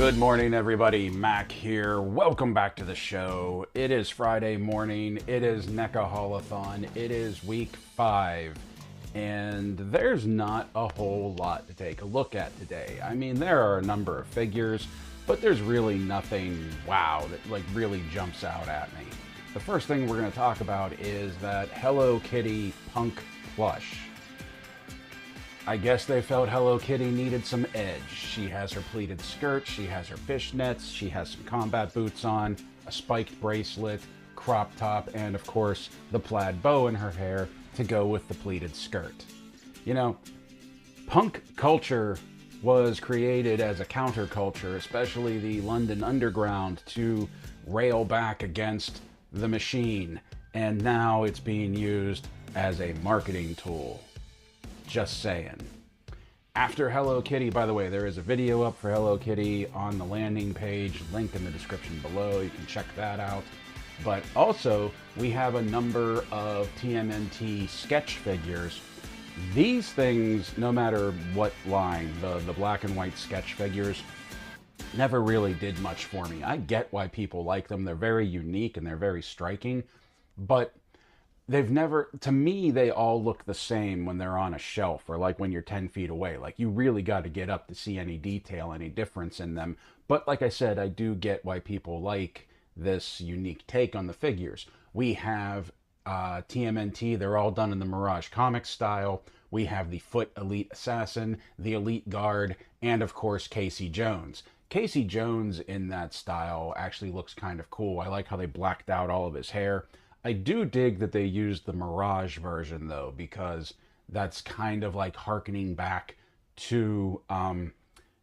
Good morning, everybody. Mac here. Welcome back to the show. It is Friday morning. It is Neca Haulathon. It is week 5. And there's not a whole lot to take a look at today. I mean, there are a number of figures, but there's really nothing wow that really jumps out at me. The first thing we're going to talk about is that Hello Kitty Punk plush. I guess they felt Hello Kitty needed some edge. She has her pleated skirt, she has her fishnets, she has some combat boots on, a spiked bracelet, crop top, and of course the plaid bow in her hair to go with the pleated skirt. You know, punk culture was created as a counterculture, especially the London Underground, to rail back against the machine, and now it's being used as a marketing tool. Just saying. After Hello Kitty, by the way, there is a video up for Hello Kitty on the landing page, link in the description below, you can check that out. But also, we have a number of TMNT sketch figures. These things, no matter what line, the black and white sketch figures, never really did much for me. I get why people like them, they're very unique and they're very striking, but they've never, to me, they all look the same when they're on a shelf or like when you're 10 feet away. Like, you really got to get up to see any detail, any difference in them. But like I said, I do get why people like this unique take on the figures. We have TMNT, they're all done in the Mirage Comics style. We have the Foot Elite Assassin, the Elite Guard, and of course Casey Jones. Casey Jones in that style actually looks kind of cool. I like how they blacked out all of his hair. I do dig that they used the Mirage version, though, because that's kind of like hearkening back to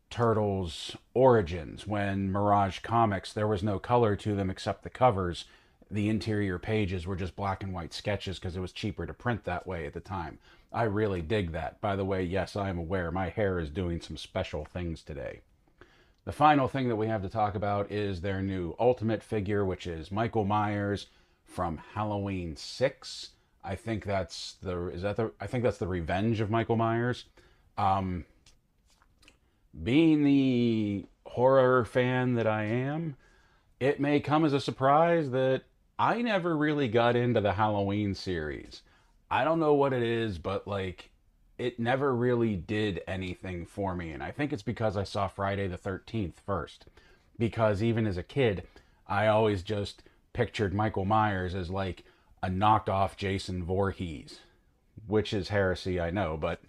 Turtles' origins. When Mirage Comics, there was no color to them except the covers. The interior pages were just black and white sketches because it was cheaper to print that way at the time. I really dig that. By the way, yes, I am aware my hair is doing some special things today. The final thing that we have to talk about is their new Ultimate figure, which is Michael Myers from Halloween 6. I think that's the Revenge of Michael Myers. Being the horror fan that I am, it may come as a surprise that I never really got into the Halloween series. I don't know what it is, but like, it never really did anything for me. And I think it's because I saw Friday the 13th first. Because even as a kid, I always just pictured Michael Myers as like a knocked off Jason Voorhees, which is heresy, I know, but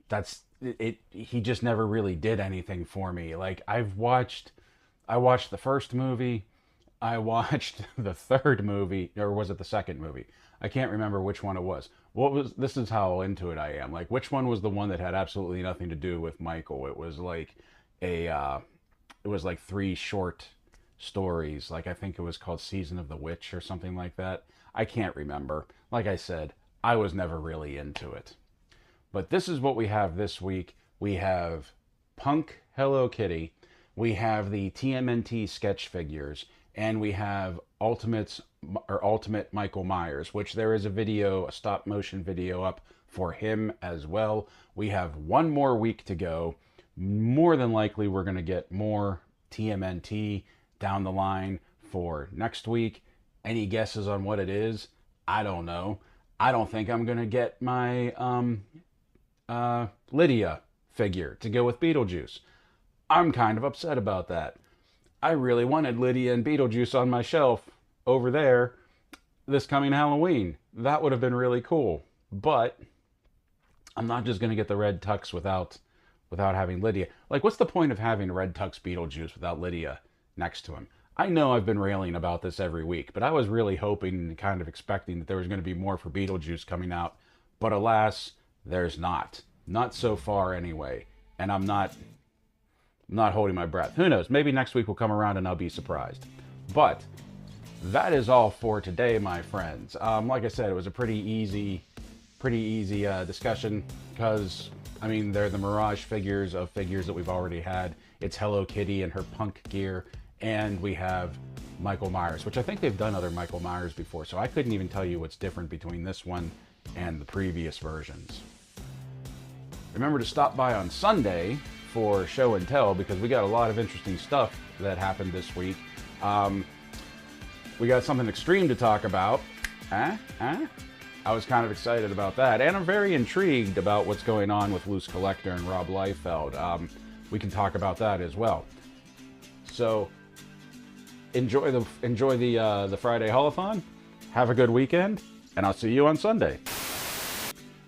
that's it. He just never really did anything for me. Like, I watched the first movie, I watched the third movie, or was it the second movie? I can't remember which one it was. This is how into it I am. Like, which one was the one that had absolutely nothing to do with Michael? It was like it was like 3 short stories. Like, I think it was called Season of the Witch or something like that. I can't remember. Like I said, I was never really into it. But this is what we have this week. We have Punk Hello Kitty, we have the TMNT sketch figures, and we have Ultimate Michael Myers, which there is a video, a stop motion video up for him as well. We have one more week to go. More than likely we're going to get more TMNT down the line for next week. Any guesses on what it is? I don't know. I don't think I'm gonna get my Lydia figure to go with Beetlejuice. I'm kind of upset about that. I really wanted Lydia and Beetlejuice on my shelf over there this coming Halloween. That would have been really cool. But I'm not just gonna get the red tux without having Lydia. Like, what's the point of having red tux Beetlejuice without Lydia next to him? I know I've been railing about this every week, but I was really hoping and kind of expecting that there was going to be more for Beetlejuice coming out. But alas, there's not. Not so far anyway. And I'm not holding my breath. Who knows? Maybe next week will come around and I'll be surprised. But that is all for today, my friends. Like I said, it was a pretty easy discussion because, I mean, they're the Mirage figures of figures that we've already had. It's Hello Kitty and her punk gear. And we have Michael Myers, which I think they've done other Michael Myers before, so I couldn't even tell you what's different between this one and the previous versions. Remember to stop by on Sunday for show and tell because we got a lot of interesting stuff that happened this week. We got something extreme to talk about. I was kind of excited about that, and I'm very intrigued about what's going on with Loose Collector and Rob Liefeld. We can talk about that as well. So enjoy the Friday Haulathon. Have a good weekend, and I'll see you on Sunday.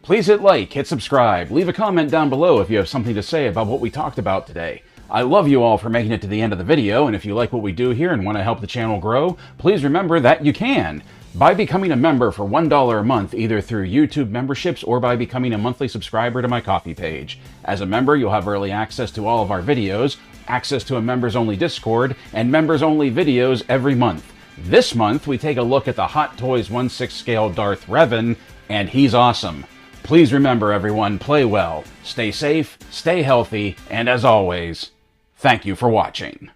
Please hit like, hit subscribe, leave a comment down below if you have something to say about what we talked about today. I love you all for making it to the end of the video, and if you like what we do here and want to help the channel grow, please remember that you can by becoming a member for $1 a month, either through YouTube memberships or by becoming a monthly subscriber to my Ko-fi page. As a member, you'll have early access to all of our videos, access to a members-only Discord, and members-only videos every month. This month, we take a look at the Hot Toys 1/6 scale Darth Revan, and he's awesome. Please remember, everyone, play well, stay safe, stay healthy, and as always, thank you for watching.